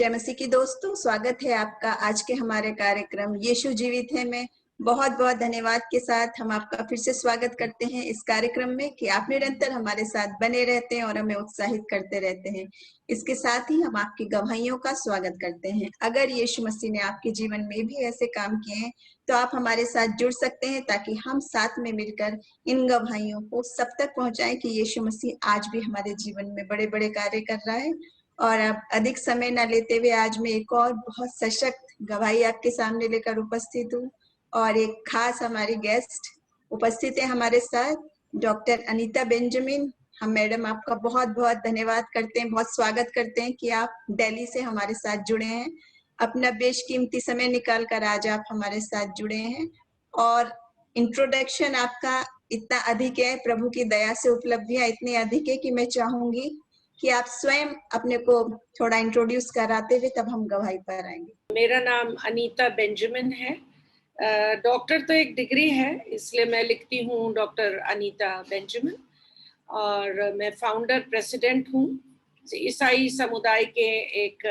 जय मसीह की दोस्तों, स्वागत है आपका आज के हमारे कार्यक्रम यीशु जीवित है में। बहुत बहुत धन्यवाद के साथ हम आपका फिर से स्वागत करते हैं इस कार्यक्रम में कि आप निरंतर हमारे साथ बने रहते हैं और हमें उत्साहित करते रहते हैं। इसके साथ ही हम आपकी गवाहियों का स्वागत करते हैं। अगर यीशु मसीह ने आपके जीवन में भी ऐसे काम किए हैं तो आप हमारे साथ जुड़ सकते हैं ताकि हम साथ में मिलकर इन गवाहियों को सब तक पहुंचाएं कि यीशु मसीह आज भी हमारे जीवन में बड़े बड़े कार्य कर रहा है। और अब अधिक समय न लेते हुए आज मैं एक और बहुत सशक्त गवाही आपके सामने लेकर उपस्थित हूँ और एक खास हमारी गेस्ट उपस्थित है हमारे साथ, डॉक्टर अनीता बेंजामिन। हम मैडम आपका बहुत बहुत धन्यवाद करते हैं, बहुत स्वागत करते हैं कि आप दिल्ली से हमारे साथ जुड़े हैं। अपना बेशकीमती समय निकाल कर आज आप हमारे साथ जुड़े हैं और इंट्रोडक्शन आपका इतना अधिक है, प्रभु की दया से उपलब्धियां इतनी अधिक है कि मैं चाहूंगी कि आप स्वयं अपने को थोड़ा इंट्रोड्यूस कराते हुए तब हम गवाही पर आएंगे। मेरा नाम अनीता बेंजामिन है। डॉक्टर तो एक डिग्री है, इसलिए मैं लिखती हूँ डॉक्टर अनीता बेंजामिन। और मैं फाउंडर प्रेसिडेंट हूँ ईसाई समुदाय के एक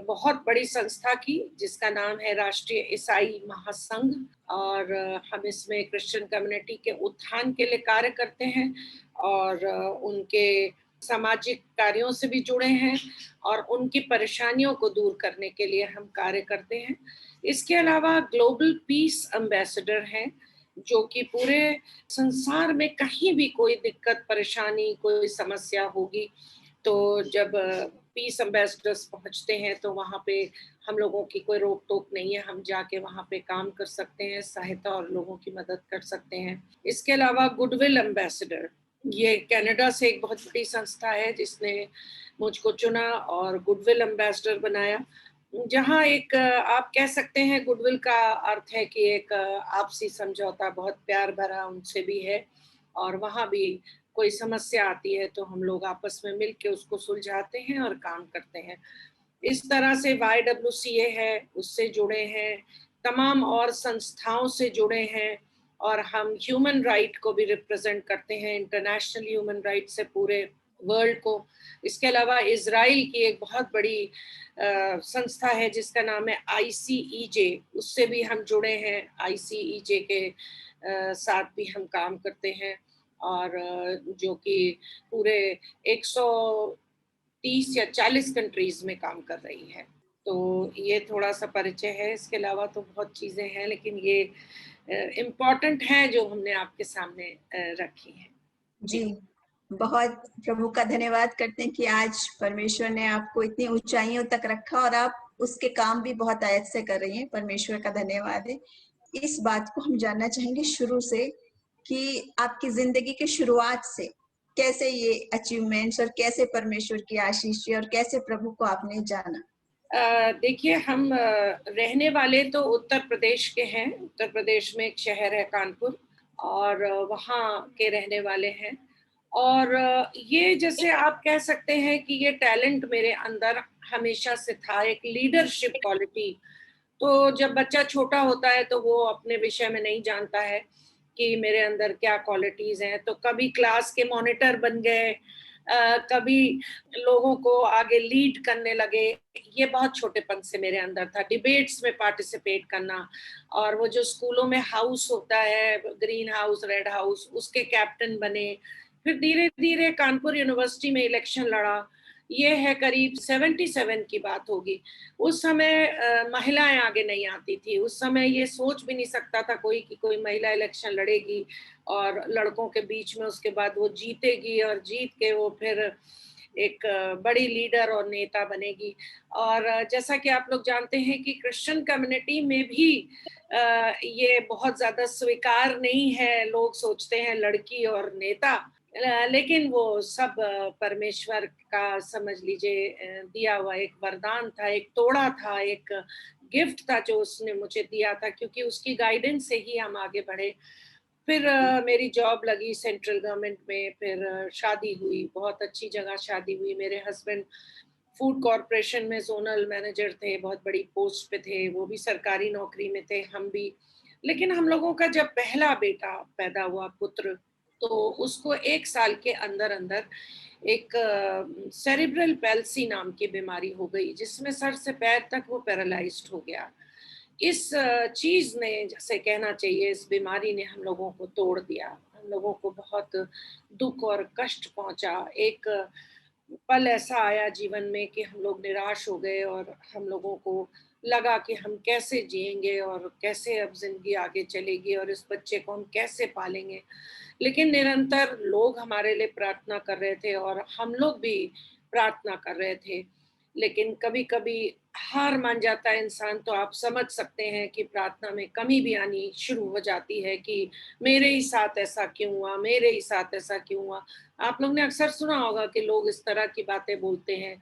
बहुत बड़ी संस्था की, जिसका नाम है राष्ट्रीय ईसाई महासंघ। और हम इसमें क्रिश्चियन कम्युनिटी के उत्थान के लिए कार्य करते हैं और उनके सामाजिक कार्यों से भी जुड़े हैं और उनकी परेशानियों को दूर करने के लिए हम कार्य करते हैं। इसके अलावा ग्लोबल पीस एम्बेसडर हैं, जो कि पूरे संसार में कहीं भी कोई दिक्कत परेशानी कोई समस्या होगी तो जब पीस एम्बेसडर्स पहुंचते हैं तो वहाँ पे हम लोगों की कोई रोक टोक नहीं है, हम जाके वहाँ पे काम कर सकते हैं, सहायता और लोगों की मदद कर सकते हैं। इसके अलावा गुडविल एम्बेसडर, ये कनाडा से एक बहुत बड़ी संस्था है जिसने मुझको चुना और गुडविल एम्बेसडर बनाया, जहाँ एक आप कह सकते हैं गुडविल का अर्थ है कि एक आपसी समझौता बहुत प्यार भरा उनसे भी है। और वहाँ भी कोई समस्या आती है तो हम लोग आपस में मिलके उसको सुलझाते हैं और काम करते हैं। इस तरह से YWCA है, उससे जुड़े हैं, तमाम और संस्थाओं से जुड़े हैं और हम ह्यूमन राइट को भी रिप्रेजेंट करते हैं, इंटरनेशनल ह्यूमन राइट से पूरे वर्ल्ड को। इसके अलावा इजराइल की एक बहुत बड़ी संस्था है जिसका नाम है ICEJ, उससे भी हम जुड़े हैं। ICEJ के साथ भी हम काम करते हैं और जो कि पूरे 130 या 40 कंट्रीज में काम कर रही है। तो ये थोड़ा सा परिचय है। इसके अलावा तो बहुत चीजें हैं, लेकिन ये इम्पोर्टेंट है जो हमने आपके सामने रखी है। जी, बहुत प्रभु का धन्यवाद करते हैं कि आज परमेश्वर ने आपको इतनी ऊंचाइयों तक रखा और आप उसके काम भी बहुत आयत से कर रही हैं। परमेश्वर का धन्यवाद है। इस बात को हम जानना चाहेंगे शुरू से कि आपकी जिंदगी की शुरुआत से कैसे ये अचीवमेंट्स और कैसे परमेश्वर की आशीष और कैसे प्रभु को आपने जाना। देखिए, हम रहने वाले तो उत्तर प्रदेश के हैं। उत्तर प्रदेश में एक शहर है कानपुर और वहाँ के रहने वाले हैं। और ये जैसे आप कह सकते हैं कि ये टैलेंट मेरे अंदर हमेशा से था, एक लीडरशिप क्वालिटी। तो जब बच्चा छोटा होता है तो वो अपने विषय में नहीं जानता है कि मेरे अंदर क्या क्वालिटीज हैं, तो कभी क्लास के मॉनिटर बन गए, कभी लोगों को आगे लीड करने लगे। ये बहुत छोटेपन से मेरे अंदर था, डिबेट्स में पार्टिसिपेट करना। और वो जो स्कूलों में हाउस होता है, ग्रीन हाउस रेड हाउस, उसके कैप्टन बने। फिर धीरे धीरे कानपुर यूनिवर्सिटी में इलेक्शन लड़ा। ये है करीब 77 की बात होगी। उस समय महिलाएं आगे नहीं आती थी। उस समय ये सोच भी नहीं सकता था कोई कि कोई महिला इलेक्शन लड़ेगी और लड़कों के बीच में उसके बाद वो जीतेगी और जीत के वो फिर एक बड़ी लीडर और नेता बनेगी। और जैसा कि आप लोग जानते हैं कि क्रिश्चियन कम्युनिटी में भी ये बहुत ज्यादा स्वीकार नहीं है। लोग सोचते हैं लड़की और नेता, लेकिन वो सब परमेश्वर का समझ लीजिए दिया हुआ एक वरदान था, एक तोड़ा था, एक गिफ्ट था जो उसने मुझे दिया था, क्योंकि उसकी गाइडेंस से ही हम आगे बढ़े। फिर मेरी जॉब लगी सेंट्रल गवर्नमेंट में, फिर शादी हुई, बहुत अच्छी जगह शादी हुई। मेरे हस्बैंड फूड कॉरपोरेशन में जोनल मैनेजर थे, बहुत बड़ी पोस्ट पे थे, वो भी सरकारी नौकरी में थे, हम भी। लेकिन हम लोगों का जब पहला बेटा पैदा हुआ, पुत्र, तो उसको 1 साल के अंदर अंदर एक सेरिब्रल पैल्सी नाम की बीमारी हो गई, जिसमें सर से पैर तक वो पैरालाइज्ड हो गया। इस चीज ने, जैसे कहना चाहिए, इस बीमारी ने हम लोगों को तोड़ दिया, हम लोगों को बहुत दुख और कष्ट पहुंचा। एक पल ऐसा आया जीवन में कि हम लोग निराश हो गए और हम लोगों को लगा कि हम कैसे जिएंगे और कैसे अब जिंदगी आगे चलेगी और इस बच्चे को हम कैसे पालेंगे। लेकिन निरंतर लोग हमारे लिए प्रार्थना कर रहे थे और हम लोग भी प्रार्थना कर रहे थे। लेकिन कभी कभी हार मान जाता है इंसान, तो आप समझ सकते हैं कि प्रार्थना में कमी भी आनी शुरू हो जाती है कि मेरे ही साथ ऐसा क्यों हुआ, मेरे ही साथ ऐसा क्यों हुआ। आप लोग ने अक्सर सुना होगा कि लोग इस तरह की बातें बोलते हैं।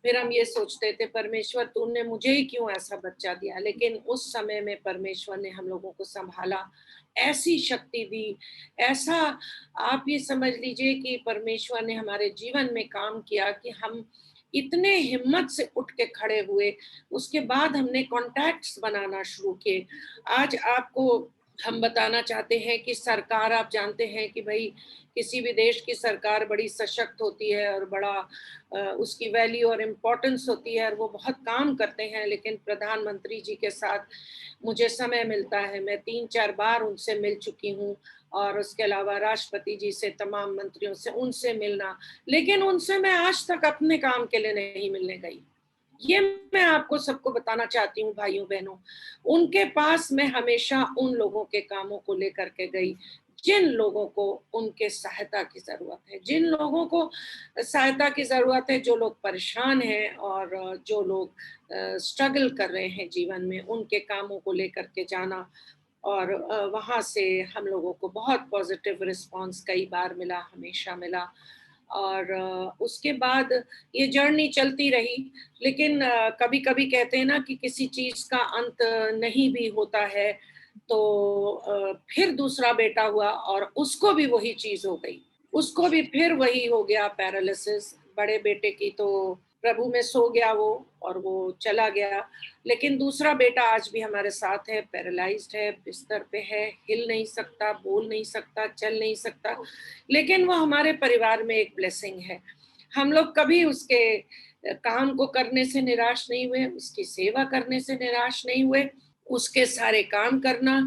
फिर हम ये सोचते थे, परमेश्वर तूने मुझे ही क्यों ऐसा बच्चा दिया। लेकिन उस समय में परमेश्वर ने हम लोगों को संभाला, ऐसी शक्ति दी, ऐसा आप ये समझ लीजिए कि परमेश्वर ने हमारे जीवन में काम किया कि हम इतने हिम्मत से उठ के खड़े हुए। उसके बाद हमने कॉन्टैक्ट्स बनाना शुरू किए। आज आपको हम बताना चाहते हैं कि सरकार, आप जानते हैं कि भाई किसी भी देश की सरकार बड़ी सशक्त होती है और बड़ा उसकी वैल्यू और इम्पोर्टेंस होती है और वो बहुत काम करते हैं। लेकिन प्रधानमंत्री जी के साथ मुझे समय मिलता है, मैं 3-4 बार उनसे मिल चुकी हूँ, और उसके अलावा राष्ट्रपति जी से, तमाम मंत्रियों से, उनसे मिलना। लेकिन उनसे मैं आज तक अपने काम के लिए नहीं मिलने गई। ये मैं आपको सबको बताना चाहती हूँ भाइयों बहनों। उनके पास मैं हमेशा उन लोगों के कामों को लेकर के गई जिन लोगों को उनके सहायता की जरूरत है, जिन लोगों को सहायता की जरूरत है, जो लोग परेशान हैं और जो लोग स्ट्रगल कर रहे हैं जीवन में, उनके कामों को लेकर के जाना। और वहाँ से हम लोगों को बहुत पॉजिटिव रिस्पांस कई बार मिला, हमेशा मिला। और उसके बाद ये जर्नी चलती रही। लेकिन कभी-कभी कहते हैं ना कि किसी चीज का अंत नहीं भी होता है। तो फिर दूसरा बेटा हुआ और उसको भी वही चीज हो गई, उसको भी फिर वही हो गया, पैरालिसिस। बड़े बेटे की तो प्रभु में सो गया वो, और वो चला गया। लेकिन दूसरा बेटा आज भी हमारे साथ है, पैरालाइज्ड है, बिस्तर पे है, हिल नहीं सकता, बोल नहीं सकता, चल नहीं सकता। लेकिन वो हमारे परिवार में एक ब्लेसिंग है। हम लोग कभी उसके काम को करने से निराश नहीं हुए, उसकी सेवा करने से निराश नहीं हुए। उसके सारे काम करना,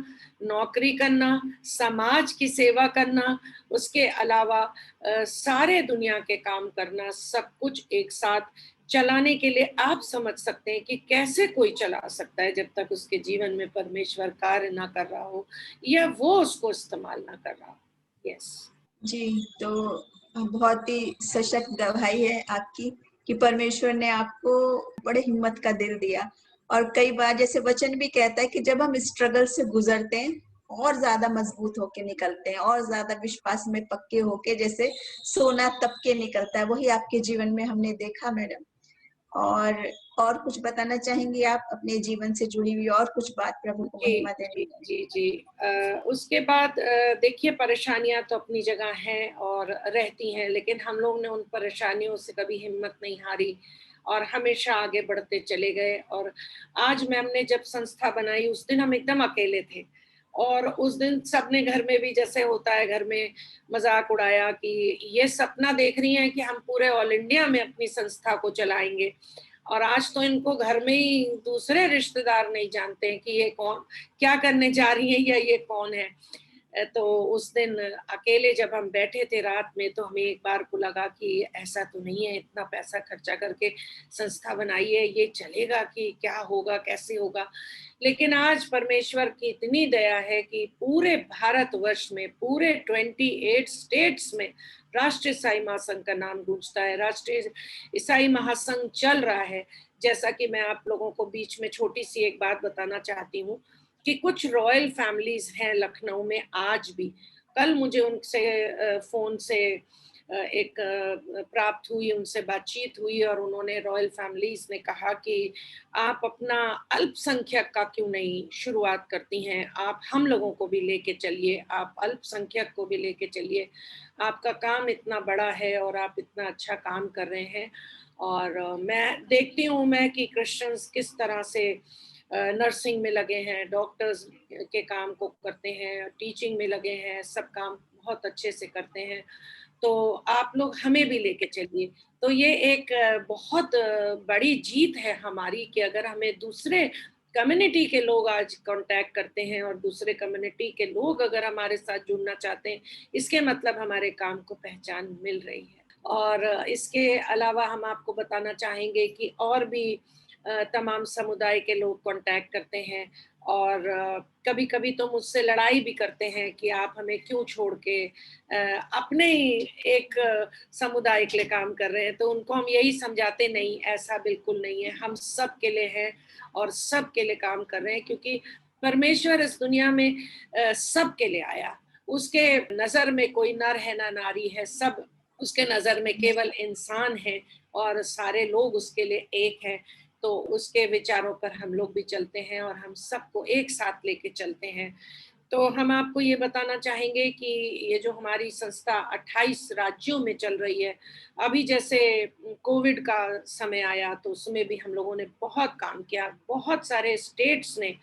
नौकरी करना, समाज की सेवा करना, उसके अलावा सारे दुनिया के काम करना, सब कुछ एक साथ चलाने के लिए आप समझ सकते हैं कि कैसे कोई चला सकता है जब तक उसके जीवन में परमेश्वर कार्य ना कर रहा हो या वो उसको इस्तेमाल ना कर रहा हो। यस। जी, तो बहुत ही सशक्त गवाही है आपकी कि परमेश्वर ने आपको बड़े हिम्मत का दिल दिया। और कई बार जैसे वचन भी कहता है कि जब हम स्ट्रगल से गुजरते हैं, और ज्यादा मजबूत होके निकलते हैं, और ज्यादा विश्वास में पक्के होके, जैसे सोना तप के निकलता है। वही आपके जीवन में हमने देखा मैडम। और और कुछ बताना चाहेंगी आप अपने जीवन से जुड़ी हुई और कुछ बात प्रभु को जी महिमा देने जी के लिए? जी जी। उसके बाद देखिए, परेशानियां तो अपनी जगह हैं और रहती हैं, लेकिन हम लोग ने उन परेशानियों से कभी हिम्मत नहीं हारी और हमेशा आगे बढ़ते चले गए। और आज मैम ने जब संस्था बनाई, उस दिन हम एकदम अकेले थे, और उस दिन सबने घर में भी, जैसे होता है घर में, मजाक उड़ाया कि ये सपना देख रही हैं कि हम पूरे ऑल इंडिया में अपनी संस्था को चलाएंगे। और आज तो इनको घर में ही दूसरे रिश्तेदार नहीं जानते हैं कि ये कौन, क्या करने जा रही है या ये कौन है। तो उस दिन अकेले जब हम बैठे थे रात में, तो हमें एक बार को लगा कि ऐसा तो नहीं है, इतना पैसा खर्चा करके संस्था बनाई है, ये चलेगा कि क्या होगा, कैसे होगा। लेकिन आज परमेश्वर की इतनी दया है कि पूरे भारतवर्ष में, पूरे 28 स्टेट्स में राष्ट्रीय ईसाई महासंघ का नाम गूंजता है, राष्ट्रीय ईसाई महासंघ चल रहा है। जैसा कि मैं आप लोगों को बीच में छोटी सी एक बात बताना चाहती हूँ कि कुछ रॉयल फैमिलीज हैं लखनऊ में आज भी। कल मुझे उनसे फोन से एक प्राप्त हुई, उनसे बातचीत हुई, और उन्होंने, रॉयल फैमिलीज ने कहा कि आप अपना अल्पसंख्यक का क्यों नहीं शुरुआत करती हैं, आप हम लोगों को भी लेके चलिए, आप अल्पसंख्यक को भी लेके चलिए, आपका काम इतना बड़ा है और आप इतना अच्छा काम कर रहे हैं। और मैं देखती हूँ मैं कि क्रिश्चियंस किस तरह से नर्सिंग में लगे हैं, डॉक्टर्स के काम को करते हैं, टीचिंग में लगे हैं, सब काम बहुत अच्छे से करते हैं। तो आप लोग हमें भी लेके चलिए। तो ये एक बहुत बड़ी जीत है हमारी कि अगर हमें दूसरे कम्युनिटी के लोग आज कांटेक्ट करते हैं और दूसरे कम्युनिटी के लोग अगर हमारे साथ जुड़ना चाहते हैं, इसके मतलब हमारे काम को पहचान मिल रही है। और इसके अलावा हम आपको बताना चाहेंगे कि और भी तमाम समुदाय के लोग कांटेक्ट करते हैं और कभी-कभी तो मुझसे लड़ाई भी करते हैं कि आप हमें क्यों छोड़ के अपने ही एक समुदाय के लिए काम कर रहे हैं। तो उनको हम यही समझाते, नहीं ऐसा बिल्कुल नहीं है, हम सब के लिए हैं और सब के लिए काम कर रहे हैं, क्योंकि परमेश्वर इस दुनिया में सब के लिए आया। उसके नज़र में कोई नर है ना नारी है, सब उसके नज़र में केवल इंसान है और सारे लोग उसके लिए एक हैं। तो उसके विचारों पर हम लोग भी चलते हैं और हम सबको एक साथ लेके चलते हैं। तो हम आपको ये बताना चाहेंगे कि ये जो हमारी संस्था 28 राज्यों में चल रही है, अभी जैसे कोविड का समय आया तो उसमें भी हम लोगों ने बहुत काम किया। बहुत सारे स्टेट्स ने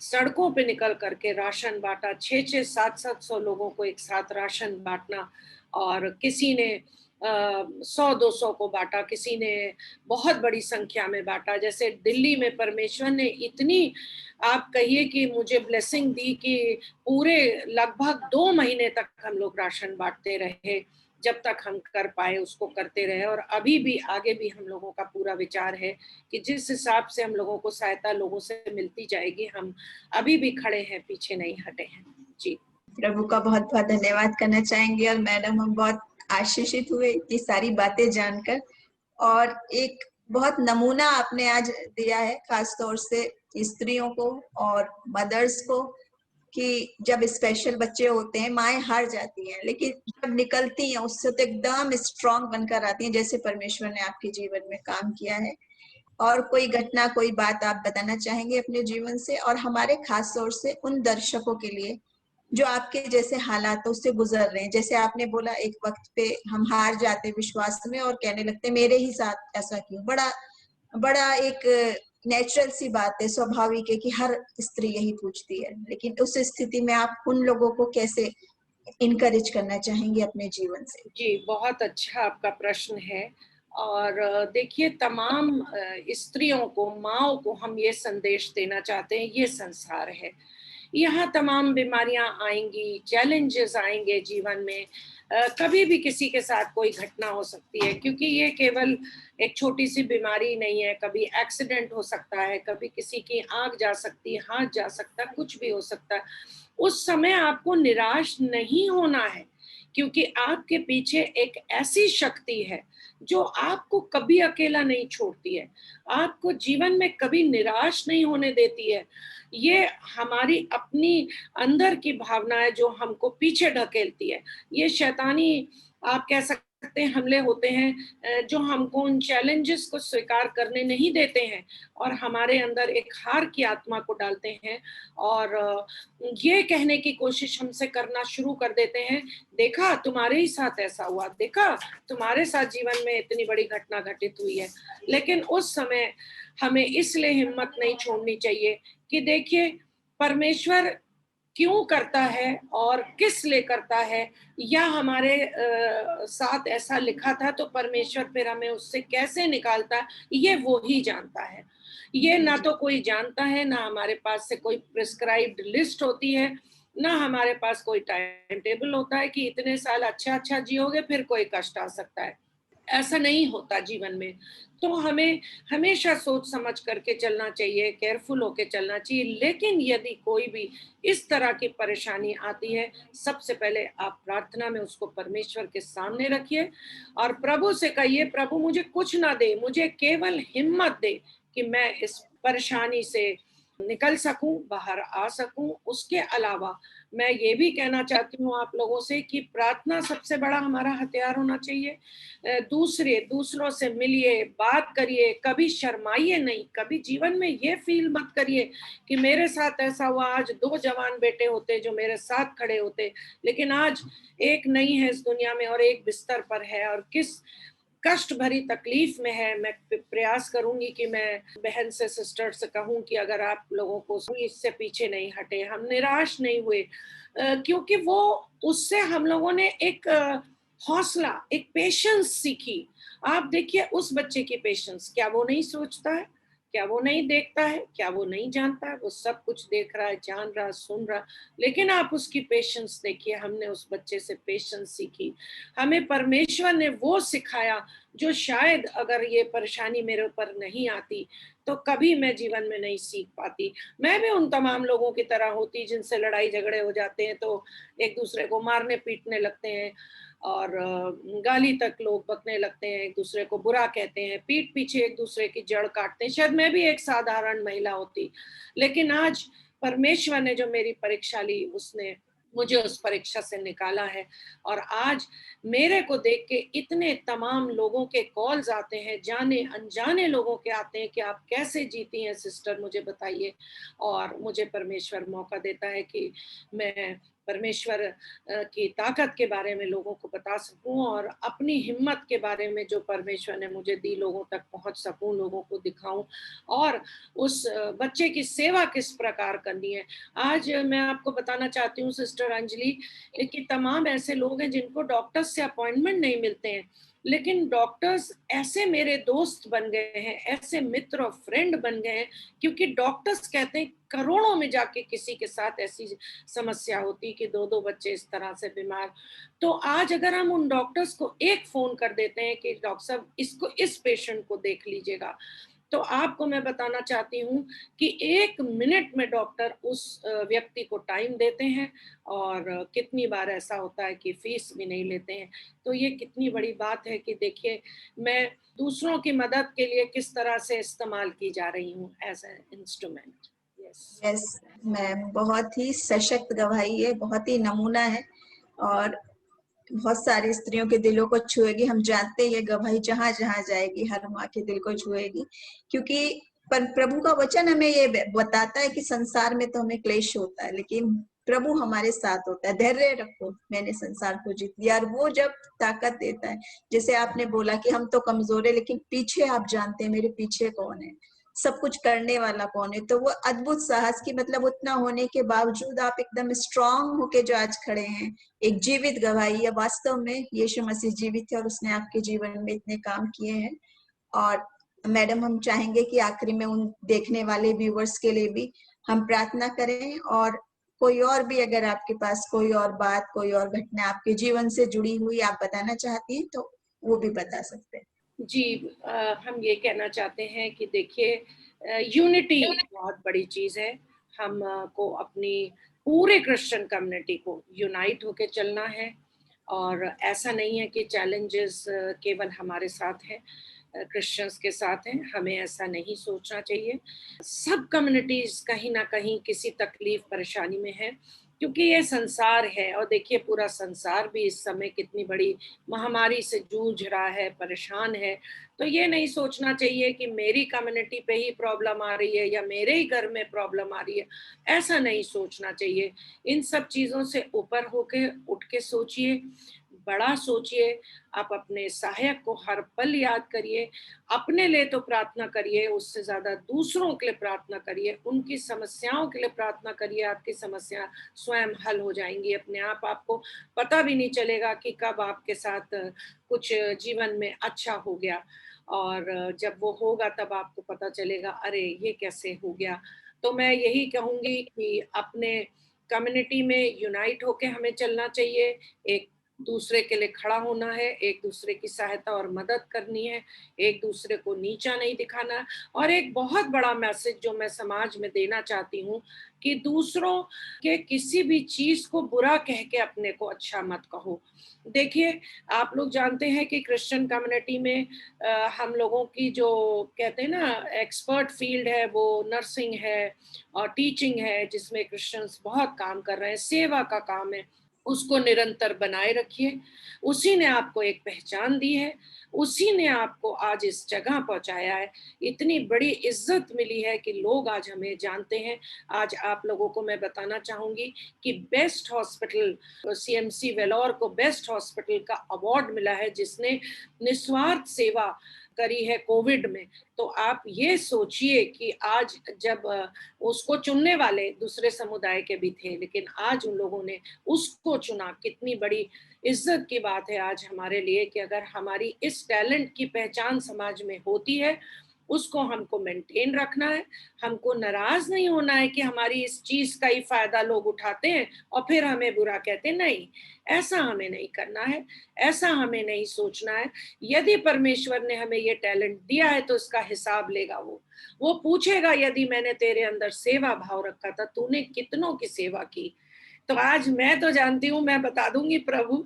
सड़कों पे निकल करके राशन बाँटा, 6-6, 7-700 लोगों को एक साथ राशन बाँटना, और किसी ने 100-200 को बाँटा, किसी ने बहुत बड़ी संख्या में बाँटा। जैसे दिल्ली में परमेश्वर ने इतनी, आप कहिए कि मुझे ब्लेसिंग दी कि पूरे लगभग 2 महीने तक हम लोग राशन बाँटते रहे, जब तक हम कर पाए उसको करते रहे। और अभी भी आगे भी हम लोगों का पूरा विचार है कि जिस हिसाब से हम लोगों को सहायता लोगों से मिलती जाएगी, हम अभी भी खड़े हैं, पीछे नहीं हटे हैं। जी। प्रभु का बहुत बहुत धन्यवाद करना चाहेंगे। और मैडम, हम बहुत आशीषित हुए ये सारी बातें जानकर, और एक बहुत नमूना आपने आज दिया है, खास तौर से स्त्रियों को और मदर्स को, कि जब स्पेशल बच्चे होते हैं माएँ हार जाती हैं, लेकिन जब निकलती हैं उससे तो एकदम स्ट्रांग बनकर आती हैं, जैसे परमेश्वर ने आपके जीवन में काम किया है। और कोई घटना, कोई बात आप बताना चाहेंगे अपने जीवन से, और हमारे खास तौर से उन दर्शकों के लिए जो आपके जैसे हालातों से गुजर रहे हैं? जैसे आपने बोला, एक वक्त पे हम हार जाते विश्वास में और कहने लगते मेरे ही साथ ऐसा क्यों। बड़ा बड़ा एक नेचुरल सी बात है, स्वाभाविक है कि हर स्त्री यही पूछती है। लेकिन उस स्थिति में आप उन लोगों को कैसे इनकरेज करना चाहेंगे अपने जीवन से? जी, बहुत अच्छा आपका प्रश्न है। और देखिए, तमाम स्त्रियों को, माँओं को हम ये संदेश देना चाहते हैं, ये संसार है। यहाँ तमाम बीमारियाँ आएँगी, चैलेंजेस आएँगे जीवन में। कभी भी किसी के साथ कोई घटना हो सकती है, क्योंकि ये केवल एक छोटी-सी बीमारी नहीं है, कभी एक्सीडेंट हो सकता है, कभी किसी की आँख जा सकती है, हाथ जा सकता है, कुछ भी हो सकता है। उस समय आपको निराश नहीं होना है, क्योंकि आपके पीछे एक ऐसी शक्ति है जो आपको कभी अकेला नहीं छोड़ती है, आपको जीवन में कभी निराश नहीं होने देती है। ये हमारी अपनी अंदर की भावना है जो हमको पीछे ढकेलती है। ये शैतानी, आप कह सकते हैं, हमले होते हैं जो हमको उन चैलेंजेस को स्वीकार करने नहीं देते हैं और हमारे अंदर एक हार की आत्मा को डालते हैं, और ये कहने की कोशिश हमसे करना शुरू कर देते हैं, देखा तुम्हारे ही साथ ऐसा हुआ, देखा तुम्हारे साथ जीवन में इतनी बड़ी घटना घटित हुई है। लेकिन उस समय हमें इसलिए हिम्मत नहीं छोड़नी चाहिए कि देखिए, परमेश्वर क्यों करता है और किस लिए करता है, या हमारे साथ ऐसा लिखा था तो परमेश्वर फिर हमें उससे कैसे निकालता है, ये वो ही जानता है। ये ना तो कोई जानता है, ना हमारे पास से कोई प्रिस्क्राइब्ड लिस्ट होती है, ना हमारे पास कोई टाइम टेबल होता है कि इतने साल अच्छा अच्छा जियोगे फिर कोई कष्ट आ सकता है। ऐसा नहीं होता जीवन में। तो हमें हमेशा सोच समझ करके चलना चाहिए, केयरफुल होके चलना चाहिए। लेकिन यदि कोई भी इस तरह की परेशानी आती है, सबसे पहले आप प्रार्थना में उसको परमेश्वर के सामने रखिए और प्रभु से कहिए, प्रभु मुझे कुछ ना दे, मुझे केवल हिम्मत दे कि मैं इस परेशानी से निकल सकूं, बाहर आ सकूं। उसके अलावा मैं ये भी कहना चाहती हूँ आप लोगों से कि प्रार्थना सबसे बड़ा हमारा हथियार होना चाहिए। दूसरों से मिलिए, बात करिए, कभी शर्माइए नहीं, कभी जीवन में ये फील मत करिए कि मेरे साथ ऐसा हुआ, आज 2 जवान बेटे होते जो मेरे साथ खड़े होते, लेकिन आज एक नहीं है इस दुनिया में और एक बिस्तर पर है, और किस कष्ट भरी तकलीफ में है, मैं प्रयास करूंगी कि मैं बहन से, सिस्टर से कहूं कि अगर आप लोगों को इससे पीछे नहीं हटे, हम निराश नहीं हुए, क्योंकि वो उससे हम लोगों ने एक हौसला, एक पेशेंस सीखी। आप देखिए उस बच्चे की पेशेंस, क्या वो नहीं सोचता है, क्या वो नहीं देखता है, क्या वो नहीं जानता है? वो सब कुछ देख रहा है, जान रहा, सुन रहा, लेकिन आप उसकी पेशेंस देखिए। हमने उस बच्चे से पेशेंस सीखी, हमें परमेश्वर ने वो सिखाया जो शायद अगर ये परेशानी मेरे ऊपर नहीं आती तो कभी मैं जीवन में नहीं सीख पाती। मैं भी उन तमाम लोगों की तरह होती जिनसे लड़ाई झगड़े हो जाते हैं तो एक दूसरे को मारने पीटने लगते हैं, और गाली तक लोग बकने लगते हैं, एक दूसरे को बुरा कहते हैं, पीठ पीछे एक दूसरे की जड़ काटते हैं। शायद मैं भी एक साधारण महिला होती, लेकिन आज परमेश्वर ने जो मेरी परीक्षा ली, उसने मुझे उस परीक्षा से निकाला है। और आज मेरे को देख के इतने तमाम लोगों के कॉल्स आते हैं, जाने अनजाने लोगों के आते हैं कि आप कैसे जीती हैं सिस्टर, मुझे बताइए। और मुझे परमेश्वर मौका देता है कि मैं परमेश्वर की ताकत के बारे में लोगों को बता सकूं, और अपनी हिम्मत के बारे में जो परमेश्वर ने मुझे दी, लोगों तक पहुंच सकूं, लोगों को दिखाऊं, और उस बच्चे की सेवा किस प्रकार करनी है। आज मैं आपको बताना चाहती हूँ सिस्टर अंजलि कि तमाम ऐसे लोग हैं जिनको डॉक्टर्स से अपॉइंटमेंट नहीं मिलते हैं, लेकिन डॉक्टर्स ऐसे मेरे दोस्त बन गए हैं, ऐसे मित्र और फ्रेंड बन गए हैं, क्योंकि डॉक्टर्स कहते हैं करोड़ों में जाके किसी के साथ ऐसी समस्या होती कि दो दो बच्चे इस तरह से बीमार। तो आज अगर हम उन डॉक्टर्स को एक फोन कर देते हैं कि डॉक्टर साहब इसको, इस पेशेंट को देख लीजिएगा, तो आपको मैं बताना चाहती हूँ कि 1 मिनट में डॉक्टर उस व्यक्ति को टाइम देते हैं, और कितनी बार ऐसा होता है कि फीस भी नहीं लेते हैं। तो ये कितनी बड़ी बात है कि देखिए मैं दूसरों की मदद के लिए किस तरह से इस्तेमाल की जा रही हूँ as a instrument. Yes. Yes ma'am, बहुत ही सशक्त गवाही है, बहुत ही नमूना है और बहुत सारी स्त्रियों के दिलों को छुएगी। हम जानते हैं ये गवाही जहां जहां जाएगी हर माँ के दिल को छुएगी, क्योंकि पर प्रभु का वचन हमें ये बताता है कि संसार में तो हमें क्लेश होता है, लेकिन प्रभु हमारे साथ होता है। धैर्य रखो, मैंने संसार को जीत लिया। और वो जब ताकत देता है, जैसे आपने बोला कि हम तो कमजोर है, लेकिन पीछे आप जानते हैं मेरे पीछे कौन है, सब कुछ करने वाला कौन है। तो वो अद्भुत साहस की, मतलब उतना होने के बावजूद आप एकदम स्ट्रांग होके जो आज खड़े हैं, एक जीवित गवाही है। वास्तव में यीशु मसीह जीवित है और उसने आपके जीवन में इतने काम किए हैं। और मैडम, हम चाहेंगे कि आखिरी में उन देखने वाले व्यूवर्स के लिए भी हम प्रार्थना करें, और कोई और भी अगर आपके पास कोई और बात, कोई और घटना आपके जीवन से जुड़ी हुई आप बताना चाहती हैं तो वो भी बता सकते हैं। जी, हम ये कहना चाहते हैं कि देखिए यूनिटी बहुत बड़ी चीज़ है। हम को अपनी पूरे क्रिश्चियन कम्युनिटी को यूनाइट होके चलना है, और ऐसा नहीं है कि चैलेंजेस केवल हमारे साथ हैं, क्रिश्चियंस के साथ हैं, हमें ऐसा नहीं सोचना चाहिए। सब कम्युनिटीज कहीं ना कहीं किसी तकलीफ परेशानी में है, क्योंकि ये संसार है, और देखिए पूरा संसार भी इस समय कितनी बड़ी महामारी से जूझ रहा है, परेशान है। तो ये नहीं सोचना चाहिए कि मेरी कम्युनिटी पे ही प्रॉब्लम आ रही है या मेरे ही घर में प्रॉब्लम आ रही है, ऐसा नहीं सोचना चाहिए। इन सब चीज़ों से ऊपर होके उठ के सोचिए, बड़ा सोचिए, आप अपने सहायक को हर पल याद करिए, अपने लिए तो प्रार्थना करिए, उससे ज्यादा दूसरों के लिए प्रार्थना करिए, उनकी समस्याओं के लिए प्रार्थना करिए। आपकी समस्या स्वयं हल हो जाएंगी अपने आप, आपको पता भी नहीं चलेगा कि कब आपके साथ कुछ जीवन में अच्छा हो गया, और जब वो होगा तब आपको पता चलेगा अरे ये कैसे हो गया। तो मैं यही कहूंगी कि अपने कम्युनिटी में यूनाइट होके हमें चलना चाहिए, एक दूसरे के लिए खड़ा होना है, एक दूसरे की सहायता और मदद करनी है, एक दूसरे को नीचा नहीं दिखाना। और एक बहुत बड़ा मैसेज जो मैं समाज में देना चाहती हूँ कि दूसरों के किसी भी चीज को बुरा कह के अपने को अच्छा मत कहो। देखिए आप लोग जानते हैं कि क्रिश्चियन कम्युनिटी में हम लोगों की जो कहते हैं ना एक्सपर्ट फील्ड है, वो नर्सिंग है और टीचिंग है, जिसमें क्रिश्चियंस बहुत काम कर रहे हैं, सेवा का काम है। उसको निरंतर बनाए रखिए। उसी ने आपको एक पहचान दी है, उसी ने आपको आज इस जगह पहुंचाया है। इतनी बड़ी इज्जत मिली है कि लोग आज हमें जानते हैं। आज आप लोगों को मैं बताना चाहूंगी कि बेस्ट हॉस्पिटल, सीएमसी वेलोर को बेस्ट हॉस्पिटल का अवार्ड मिला है, जिसने निस्वार्थ सेवा करी है कोविड में। तो आप ये सोचिए कि आज जब उसको चुनने वाले दूसरे समुदाय के भी थे, लेकिन आज उन लोगों ने उसको चुना। कितनी बड़ी इज्जत की बात है आज हमारे लिए कि अगर हमारी इस टैलेंट की पहचान समाज में होती है, उसको हमको मेंटेन रखना है। हमको नाराज नहीं होना है कि हमारी इस चीज का ही फायदा लोग उठाते हैं और फिर हमें बुरा कहते हैं। नहीं, ऐसा हमें नहीं करना है, ऐसा हमें नहीं सोचना है। यदि परमेश्वर ने हमें ये टैलेंट दिया है तो इसका हिसाब लेगा। वो पूछेगा, यदि मैंने तेरे अंदर सेवा भाव रखा था, तूने कितनों की सेवा की। तो आज मैं तो जानती हूँ, मैं बता दूंगी प्रभु,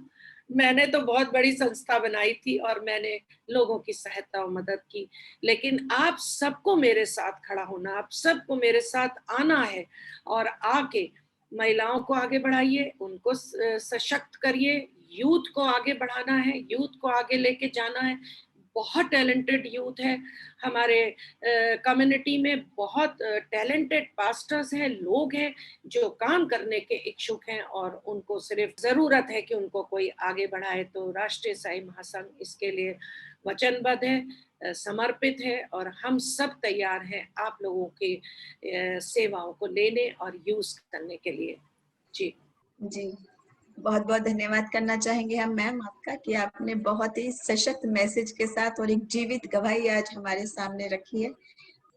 मैंने तो बहुत बड़ी संस्था बनाई थी और मैंने लोगों की सहायता और मदद की, लेकिन आप सबको मेरे साथ खड़ा होना, आप सबको मेरे साथ आना है और आके महिलाओं को आगे बढ़ाइए, उनको सशक्त करिए, यूथ को आगे बढ़ाना है, यूथ को आगे लेके जाना है। बहुत टैलेंटेड यूथ है हमारे कम्युनिटी में, बहुत टैलेंटेड पास्टर्स हैं, लोग हैं जो काम करने के इच्छुक हैं और उनको सिर्फ जरूरत है कि उनको कोई आगे बढ़ाए। तो राष्ट्रीय ईसाई महासंघ इसके लिए वचनबद्ध है, समर्पित है और हम सब तैयार हैं आप लोगों की सेवाओं को लेने और यूज करने के लिए। जी जी, बहुत बहुत धन्यवाद करना चाहेंगे हम मैम आपका कि आपने बहुत ही सशक्त मैसेज के साथ और एक जीवित गवाही आज हमारे सामने रखी है।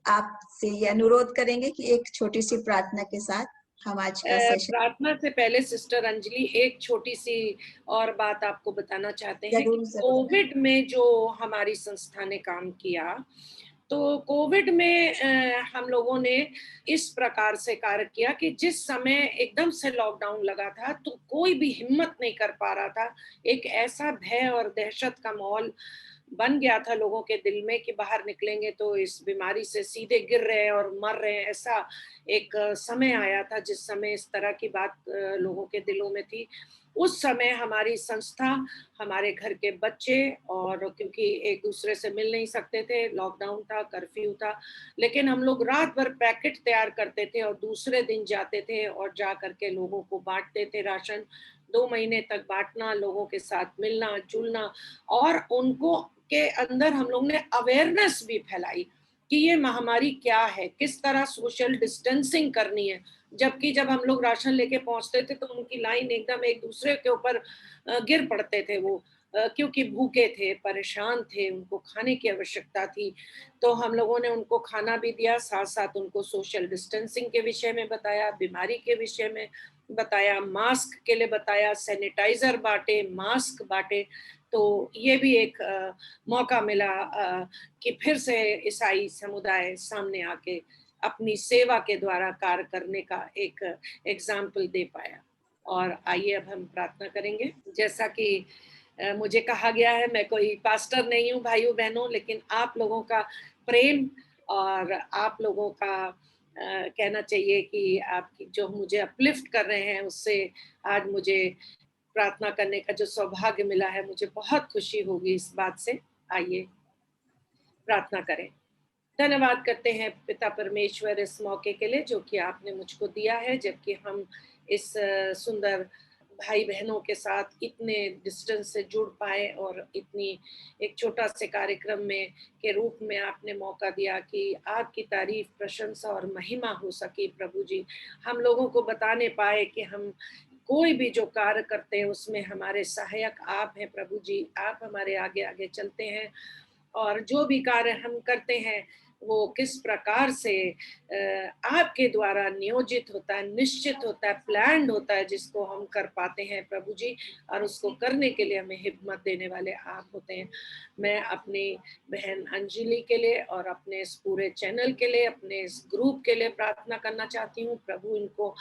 आपसे ये अनुरोध करेंगे कि एक छोटी सी प्रार्थना के साथ हम आज का सेशन प्रार्थना से पहले सिस्टर अंजलि एक छोटी सी और बात आपको बताना चाहते हैं कि जरूर जरूर। कोविड में जो हमारी संस्था ने काम किया, तो कोविड में हम लोगों ने इस प्रकार से कार्य किया कि जिस समय एकदम से लॉकडाउन लगा था तो कोई भी हिम्मत नहीं कर पा रहा था। एक ऐसा भय और दहशत का माहौल बन गया था लोगों के दिल में कि बाहर निकलेंगे तो इस बीमारी से सीधे गिर रहे हैं और मर रहे हैं। ऐसा एक समय आया था जिस समय इस तरह की बात लोगों के दिलों में थी। उस समय हमारी संस्था, हमारे घर के बच्चे, और क्योंकि एक दूसरे से मिल नहीं सकते थे, लॉकडाउन था, कर्फ्यू था, लेकिन हम लोग रात भर पैकेट तैयार करते थे और दूसरे दिन जाते थे और जा करके लोगों को बांटते थे राशन। 2 महीने तक बांटना, लोगों के साथ मिलना जुलना, और उनको के अंदर हम लोग ने अवेयरनेस भी फैलाई कि ये महामारी क्या है, किस तरह सोशल डिस्टेंसिंग करनी है। जबकि जब हम लोग राशन लेके पहुंचते थे तो उनकी लाइन एकदम एक दूसरे के ऊपर गिर पड़ते थे वो, क्योंकि भूखे थे, परेशान थे, उनको खाने की आवश्यकता थी। तो हम लोगों ने उनको खाना भी दिया, साथ साथ उनको सोशल डिस्टेंसिंग के विषय में बताया, बीमारी के विषय में बताया, मास्क के लिए बताया, सैनिटाइजर बांटे, मास्क बांटे। तो ये भी एक मौका मिला कि फिर से ईसाई समुदाय सामने आके अपनी सेवा के द्वारा कार्य करने का एक एग्जाम्पल दे पाया। और आइए अब हम प्रार्थना करेंगे। जैसा कि मुझे कहा गया है, मैं कोई पास्टर नहीं हूँ भाइयों बहनों, लेकिन आप लोगों का प्रेम और आप लोगों का कहना चाहिए कि आप जो मुझे अपलिफ्ट कर रहे हैं, उससे आज मुझे प्रार्थना करने का जो सौभाग्य मिला है, मुझे बहुत खुशी होगी इस बात से। आइए प्रार्थना करें। धन्यवाद करते हैं पिता परमेश्वर इस मौके के लिए जो कि आपने मुझको दिया है, जबकि हम इस सुंदर भाई बहनों के साथ इतने डिस्टेंस से जुड़ पाए और इतनी एक छोटा से कार्यक्रम में के रूप में आपने मौका दिया कि आपकी तारीफ, प्रशंसा और महिमा हो सके। प्रभु जी, हम लोगों को बताने पाए कि हम कोई भी जो कार्य करते हैं उसमें हमारे सहायक आप हैं। प्रभु जी, आप हमारे आगे आगे चलते हैं और जो भी कार्य हम करते हैं वो किस प्रकार से आपके द्वारा नियोजित होता है, निश्चित होता है, प्लान्ड होता है, जिसको हम कर पाते हैं प्रभु जी, और उसको करने के लिए हमें हिम्मत देने वाले आप होते हैं। मैं अपनी बहन अंजलि के लिए और अपने इस पूरे चैनल के लिए, अपने इस ग्रुप के लिए प्रार्थना करना चाहती हूँ। प्रभु इनको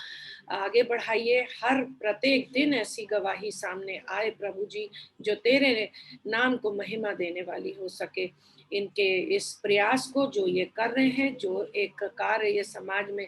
आगे बढ़ाइए, हर प्रत्येक दिन ऐसी गवाही सामने आए प्रभु जी जो तेरे नाम को महिमा देने वाली हो सके। इनके इस प्रयास को जो ये कर रहे हैं, जो एक कार्य ये समाज में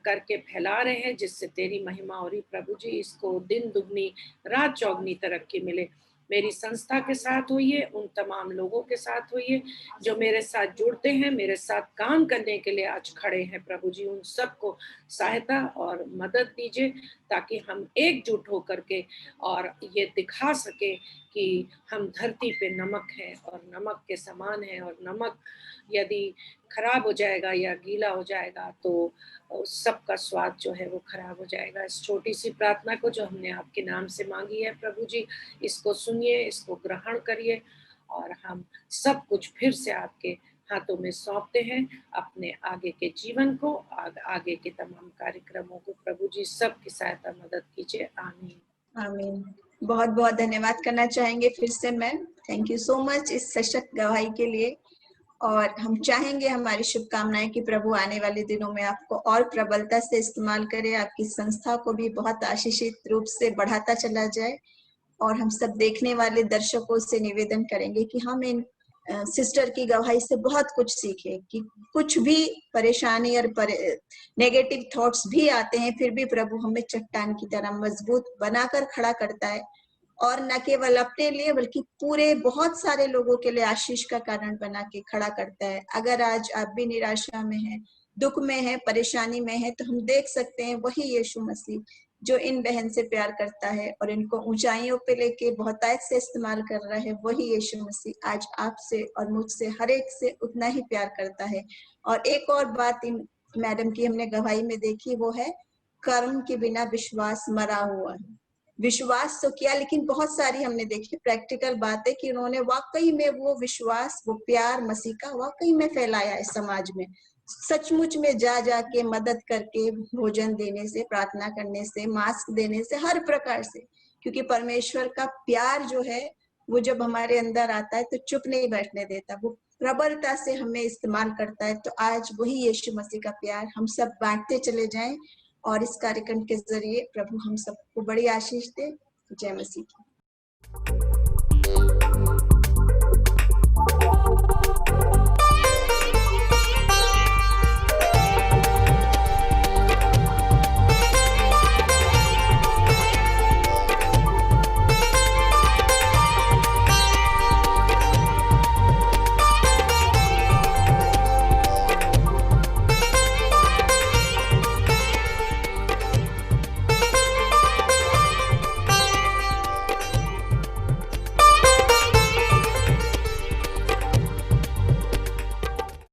करके फैला रहे हैं, जिससे तेरी महिमा हो रही प्रभु जी। इसको दिन दुगनी रात चौगनी तरक्की मिले। मेरी संस्था के साथ होइए, उन तमाम लोगों के साथ होइए जो मेरे साथ जुड़ते हैं, मेरे साथ काम करने के लिए आज खड़े हैं प्रभु जी। उन सबको सहायता और मदद दीजिए ताकि हम एकजुट होकर के और ये दिखा सके कि हम धरती पे नमक हैं और नमक के समान हैं, और नमक यदि खराब हो जाएगा या गीला हो जाएगा तो सबका स्वाद जो है वो खराब हो जाएगा। इस छोटी सी प्रार्थना को जो हमने आपके नाम से मांगी है प्रभु जी, इसको सुनिए, इसको ग्रहण करिए, और हम सब कुछ फिर से आपके हाथों में सौंपते हैं, अपने आगे के जीवन को, आगे के तमाम कार्यक्रमों को प्रभु जी। सबकी सहायता मदद कीजिए। आमीन। आमीन। बहुत बहुत धन्यवाद करना चाहेंगे फिर से ma'am. Thank you so much इस सशक्त गवाही के लिए। और हम चाहेंगे, हमारी शुभकामनाएं कि प्रभु आने वाले दिनों में आपको और प्रबलता से इस्तेमाल करे, आपकी संस्था को भी बहुत आशीषित रूप से बढ़ाता चला जाए। और हम सब देखने वाले दर्शकों से निवेदन करेंगे कि हम इन सिस्टर की गवाही से बहुत कुछ सीखें कि कुछ भी परेशानी और नेगेटिव थॉट्स भी आते हैं, फिर भी प्रभु हमें चट्टान की तरह मजबूत बनाकर खड़ा करता है, और न केवल अपने लिए बल्कि पूरे बहुत सारे लोगों के लिए आशीष का कारण बना के खड़ा करता है। अगर आज आप भी निराशा में हैं, दुख में हैं, परेशानी में हैं, तो हम देख सकते हैं वही यीशु मसीह जो इन बहन से प्यार करता है और इनको ऊंचाइयों पे लेके बहुतायत से इस्तेमाल कर रहा है, वही यीशु मसीह आज आपसे और मुझसे हर एक से उतना ही प्यार करता है। और एक और बात इन मैडम की हमने गवाही में देखी, वो है कर्म के बिना विश्वास मरा हुआ है। विश्वास तो किया, लेकिन बहुत सारी हमने देखी प्रैक्टिकल बात है कि उन्होंने वाकई में वो विश्वास, वो प्यार मसीह का वाकई में फैलाया है समाज में। सचमुच में जा जाके मदद करके, भोजन देने से, प्रार्थना करने से, मास्क देने से, हर प्रकार से। क्योंकि परमेश्वर का प्यार जो है वो जब हमारे अंदर आता है तो चुप नहीं बैठने देता, वो प्रबलता से हमें इस्तेमाल करता है। तो आज वही यीशु मसीह का प्यार हम सब बांटते चले जाएं, और इस कार्यक्रम के जरिए प्रभु हम सबको बड़ी आशीष दे। जय मसीह की।